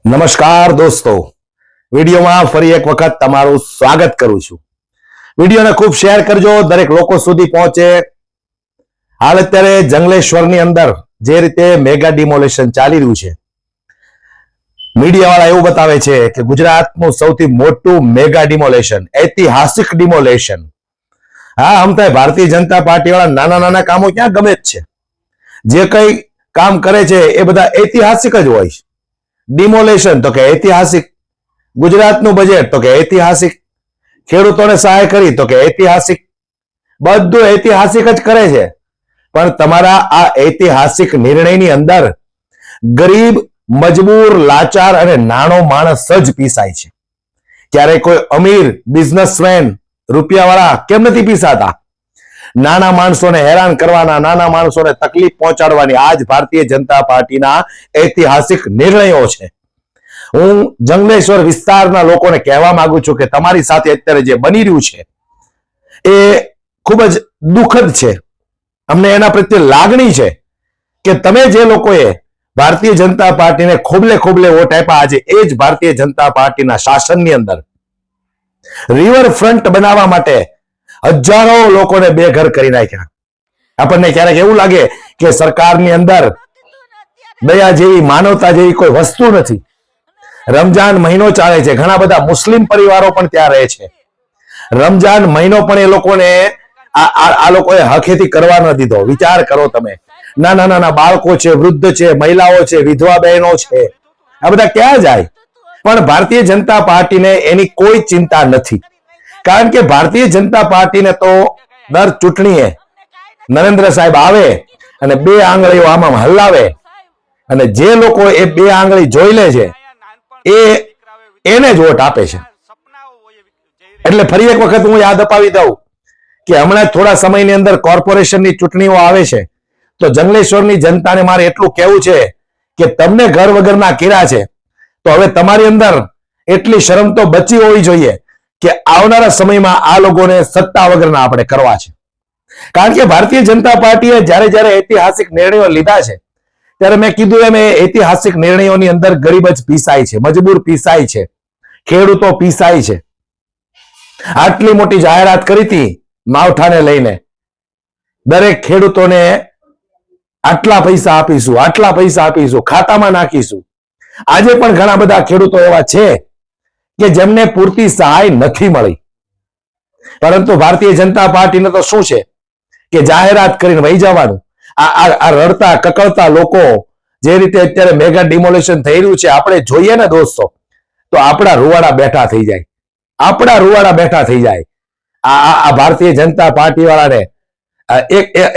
નમસ્કાર દોસ્તો, વિડીયોમાં ફરી એક વખત તમારું સ્વાગત કરું છું। વિડીયોને ખૂબ શેર કરજો, દરેક લોકો સુધી પહોંચે। હાલ અત્યારે જંગલેશ્વરની અંદર જે રીતે મેગા ડિમોલેશન ચાલી રહ્યું છે, મીડિયાવાળા એવું બતાવે છે કે ગુજરાતનું સૌથી મોટું મેગા ડિમોલેશન, ઐતિહાસિક ડિમોલેશન। હા, હમણાં ભારતીય જનતા પાર્ટી વાળા નાના નાના કામો ક્યાં ગમે જ છે, જે કઈ કામ કરે છે એ બધા ઐતિહાસિક જ હોય છે। ડિમોલેશન તો કે ઐતિહાસિક, ગુજરાતનું બજેટ તો કે ઐતિહાસિક, ખેડૂતોને સહાય કરી તો કે ઐતિહાસિક, બધું ઐતિહાસિક જ કરે છે। પણ તમારા આ ઐતિહાસિક નિર્ણયની અંદર ગરીબ, મજબૂર, લાચાર અને નાનો માણસ જ પીસાય છે। ક્યારે કોઈ અમીર બિઝનેસમેન રૂપિયાવાળા કેમ નથી પીસાતા? નાના માણસોને હેરાન કરવાના, નાના માણસોને તકલીફ પહોંચાડવાની આજ ભારતીય જનતા પાર્ટીના ઐતિહાસિક નિર્ણયો છે। હું જંગલેશ્વર વિસ્તારના લોકોને કહેવા માંગુ છું કે તમારી સાથે અત્યારે જે બની રહ્યું છે એ ખૂબ જ દુઃખદ છે। અમને એના પ્રત્યે લાગણી છે કે તમે જે લોકોએ ભારતીય જનતા પાર્ટીને ખોબલે ખોબલે વોટ આપ્યા, આજે એ જ ભારતીય જનતા પાર્ટીના શાસનની અંદર રિવરફ્રન્ટ બનાવવા માટે હજારો લોકોને બેઘર કરી નાખ્યા। આપણને ક્યારેક એવું લાગે કે સરકારની અંદર દયા જેવી, માનવતા જેવી કોઈ વસ્તુ નથી। રમજાન મહિનો ચાલે છે, ઘણા બધા મુસ્લિમ પરિવારો પણ ત્યાં રહે છે। રમજાન મહિનો પણ એ લોકોને આ લોકોએ હકેથી કરવા ન દીધો। વિચાર કરો તમે, નાના નાના બાળકો છે, વૃદ્ધ છે, મહિલાઓ છે, વિધવા બહેનો છે, આ બધા ક્યાં જાય? પણ ભારતીય જનતા પાર્ટીને એની કોઈ ચિંતા નથી, કારણ કે ભારતીય જનતા પાર્ટીને તો દર ચૂંટણીએ નરેન્દ્ર સાહેબ આવે અને બે આંગળીઓ આમાં હલાવે અને જે લોકો એ બે આંગળી જોઈ લે છે એને જ વોટ આપે છે। એટલે ફરી એક વખત હું યાદ અપાવી દઉં કે હમણાં થોડા સમયની અંદર કોર્પોરેશનની ચૂંટણીઓ આવે છે, તો જંગલેશ્વરની જનતાને મારે એટલું કહેવું છે કે તમને ઘર વગરના કર્યા છે, તો હવે તમારી અંદર એટલી શરમ તો બચી હોવી જોઈએ કે આવનારા સમયમાં આ લોકોને સત્તા વગરના આપણે કરવા છે। કારણ કે ભારતીય જનતા પાર્ટીએ જ્યારે જ્યારે ઐતિહાસિક નિર્ણયો લીધા છે, ત્યારે મેં કીધું એમ ઐતિહાસિક નિર્ણયોની અંદર ગરીબ જ પીસાય છે, મજબૂર પીસાય છે, ખેડૂતો પીસાય છે। આટલી મોટી જાહેરાત કરી હતી માવઠાને લઈને, દરેક ખેડૂતોને આટલા પૈસા આપીશું, આટલા પૈસા આપીશું, ખાતામાં નાખીશું। આજે પણ ઘણા બધા ખેડૂતો એવા છે કે જેમને પૂરતી સહાય નથી મળી, પરંતુ ભારતીય જનતા પાર્ટીને તો શું છે કે જાહેરાત કરીને વહી જવાનું। આ રડતા કકળતા લોકો જે રીતે અત્યારે મેગા ડિમોલેશન થઈ રહ્યું છે, આપણે જોઈએ ને દોસ્તો, તો આપણા રૂવાડા બેઠા થઈ જાય, આપણા રૂવાડા બેઠા થઈ જાય। આ ભારતીય જનતા પાર્ટી વાળાને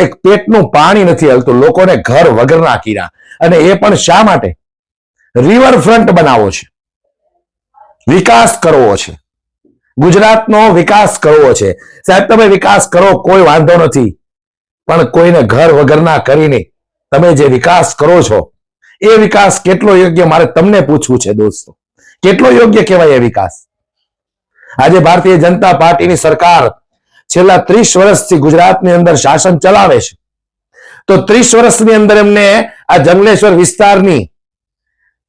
એક પેટનું પાણી નથી હલતું, લોકોને ઘર વગરના કર્યા, અને એ પણ શા માટે? રિવરફ્રન્ટ બનાવવો છે, વિકાસ કરવો છે, ગુજરાતનો વિકાસ કરવો છે। સાહેબ, તમે વિકાસ કરો, કોઈ વાંધો નથી, પણ કોઈને ઘર વગરના કરીને તમે જે વિકાસ કરો છો એ વિકાસ કેટલો યોગ્ય, મારે તમને પૂછવું છે દોસ્તો, કેટલો યોગ્ય કહેવાય એ વિકાસ? આજે ભારતીય જનતા પાર્ટીની સરકાર છેલ્લા 30 વર્ષથી ગુજરાતની અંદર શાસન ચલાવે છે, તો 30 વર્ષની અંદર એમને આ જંગલેશ્વર વિસ્તારની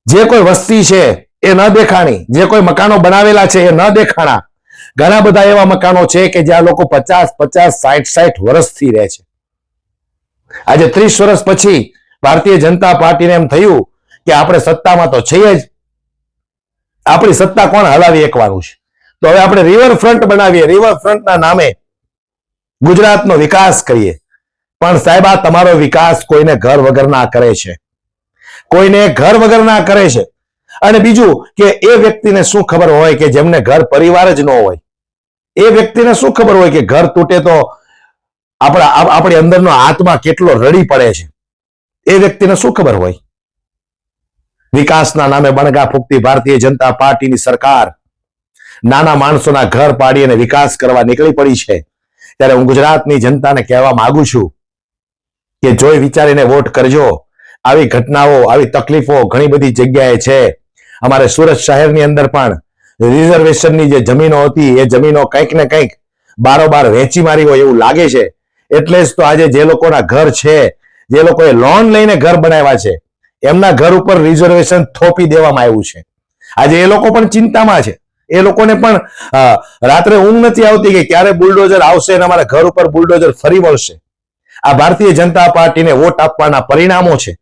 જે કોઈ વસ્તી છે એ ન દેખાણી, જે કોઈ મકાનો બનાવેલા છે એ ન દેખાણા। ઘણા બધા એવા મકાનો છે કે જ્યાં લોકો 50-50, 60-60 વર્ષથી રહે છે। આજે 30 વર્ષ પછી ભારતીય જનતા પાર્ટીને એમ થયું કે આપણે સત્તામાં તો છીએ જ, આપણી સત્તા કોણ હલાવી એકવાનું છે, તો હવે આપણે રિવરફ્રન્ટ બનાવીએ, રિવરફ્રન્ટના નામે ગુજરાતનો વિકાસ કરીએ। પણ સાહેબ, આ તમારો વિકાસ કોઈને ઘર વગરના કરે છે, કોઈને ઘર વગરના કરે છે। અને બીજું કે એ વ્યક્તિને શું ખબર હોય કે જેમને ઘર પરિવાર જ ન હોય, એ વ્યક્તિને શું ખબર હોય કે ઘર તૂટે તો આપણી અંદરનો આત્મા કેટલો રડી પડે છે? એ વ્યક્તિને શું ખબર હોય? વિકાસના નામે બણગા ફૂંકતી ભારતીય જનતા પાર્ટીની સરકાર નાના માણસોના ઘર પાડી અને વિકાસ કરવા નીકળી પડી છે। ત્યારે હું ગુજરાતની જનતાને કહેવા માંગુ છું કે જોઈ વિચારીને વોટ કરજો। આવી ઘટનાઓ, આવી તકલીફો ઘણી બધી જગ્યાએ છે। અમારે સુરત શહેરની અંદર પણ રિઝર્વેશનની જે જમીનો હતી એ જમીનો કંઈક ને કંઈક બારોબાર વેચી મારી હોય એવું લાગે છે। એટલે જ તો આજે જે લોકોના ઘર છે, જે લોકોએ લોન લઈને ઘર બનાવ્યા છે, એમના ઘર ઉપર રિઝર્વેશન થોપી દેવામાં આવ્યું છે। આજે એ લોકો પણ ચિંતામાં છે. એ લોકોને પણ રાત્રે ઊંઘ નથી આવતી કે ક્યારે બુલડોઝર આવશે અને અમારા ઘર ઉપર બુલડોઝર ફરી વળશે. આ ભારતીય જનતા પાર્ટીને વોટ આપવાના પરિણામો છે.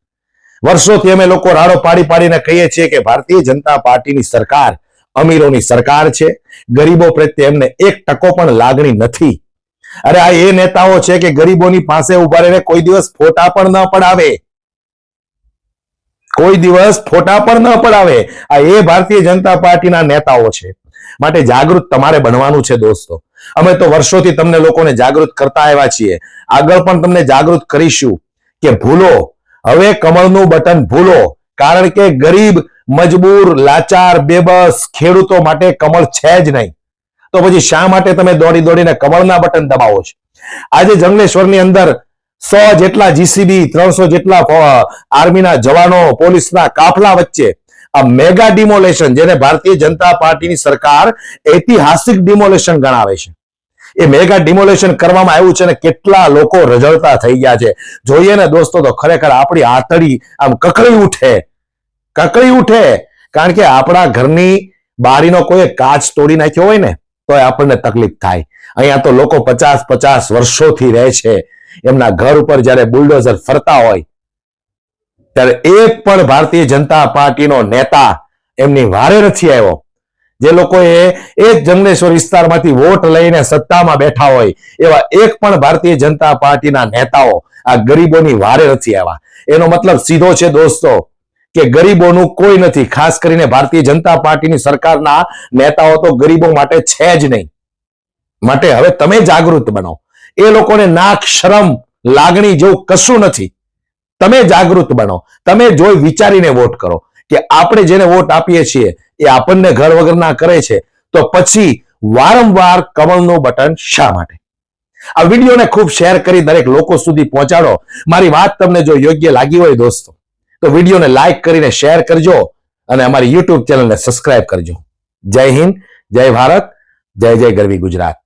વર્ષોથી અમે લોકો રાડો પાડીને કહીએ છીએ કે ભારતીય જનતા પાર્ટીની સરકાર અમીરોની સરકાર છે. ગરીબો પ્રત્યે એમને 1% પણ લાગણી નથી. અરે આ એ નેતાઓ છે કે ગરીબોની પાસે ઉભા રહીને કોઈ દિવસ ફોટા પણ ન પડાવે. કોઈ દિવસ ફોટા પણ ન પડાવે. આ એ ભારતીય જનતા પાર્ટીના નેતાઓ છે. માટે જાગૃત તમારે બનવાનું છે દોસ્તો. અમે તો વર્ષોથી તમને લોકોને જાગૃત કરતા આવ્યા છીએ. આગળ પણ તમને જાગૃત કરીશું કે ભૂલો, હવે કમળનું બટન ભૂલો. કારણ કે ગરીબ, મજબૂર, લાચાર, બેબસ ખેડૂતો માટે કમળ છે જ નહીં. તો પછી શા માટે તમે દોડીને કમળના બટન દબાવો છો? આજે જંગલેશ્વરની અંદર 100 જેટલા જીસીબી, 300 જેટલા આર્મીના જવાનો, પોલીસના કાફલા વચ્ચે આ મેગા ડિમોલેશન, જેને ભારતીય જનતા પાર્ટીની સરકાર ઐતિહાસિક ડિમોલેશન ગણાવે છે, એ મેગા ડિમોલેશન કરવામાં આવ્યું છે અને કેટલા લોકો રજળતા થઈ ગયા છે. જોઈએ ને દોસ્તો તો ખરેખર આપણી આતડી આમ કકળી ઉઠે. કારણ કે આપણા ઘરની બારીનો કોઈ કાચ તોડી નાખ્યો હોય ને તો આપણને તકલીફ થાય. અહીંયા તો લોકો 50 વર્ષોથી રહે છે. એમના ઘર ઉપર જ્યારે બુલડોઝર ફરતા હોય ત્યારે એક પણ ભારતીય જનતા પાર્ટીનો નેતા એમની વારે નથી આવ્યો. જે લોકોએ એ જ જંગલેશ્વર વિસ્તારમાંથી વોટ લઈને સત્તામાં બેઠા હોય એવા એક પણ ભારતીય જનતા પાર્ટીના નેતાઓ આ ગરીબોની વારે નથી આવ્યા. એનો મતલબ સીધો છે દોસ્તો કે ગરીબોનું કોઈ નથી. ખાસ કરીને ભારતીય જનતા પાર્ટીની સરકારના નેતાઓ તો ગરીબો માટે છે જ નહીં. માટે હવે તમે જાગૃત બનો. એ લોકોને નાક, શરમ, લાગણી જેવું કશું નથી. તમે જાગૃત બનો. તમે જોઈ વિચારીને વોટ કરો કે આપણે જેને વોટ આપીએ છીએ એ આપણને ઘર વગરના કરે છે, તો પછી વારંવાર કમળનું બટન શા માટે? આ વિડીયોને ખૂબ શેર કરી દરેક લોકો સુધી પહોંચાડો. મારી વાત તમને જો યોગ્ય લાગી હોય દોસ્તો તો વિડીયોને લાઈક કરીને શેર કરજો અને અમારી યુટ્યુબ ચેનલને સબસ્ક્રાઇબ કરજો. જય હિન્દ, જય ભારત, જય જય ગરવી ગુજરાત.